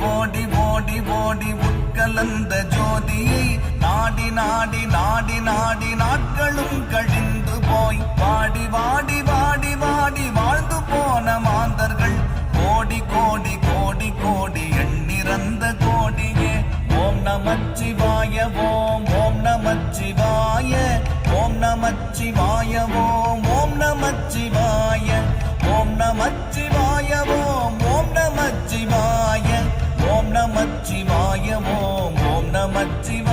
ஓடி ஓடி ஓடி உட்கலந்த ஜோதியை நாடி நாடி நாடி நாடி நாட்களும் கழிந்து போய் வாடி வாடி வாடி வாடி வாழ்ந்து போன மாந்தர்கள் கோடி கோடி கோடி கோடி எண்ணிறந்த கோடியே. ஓம் நமச்சிவாய ஓம் ஓம் நமச்சிவாய ஓம் நமச்சிவாய ஓம் ஓம் நமச்சிவாய ஓம் நமச்சிவாய ஓம் ஓம் நமச்சிவாய ஓம் நமச்சிவாய ஓம் ஓம் நமச்சிவாய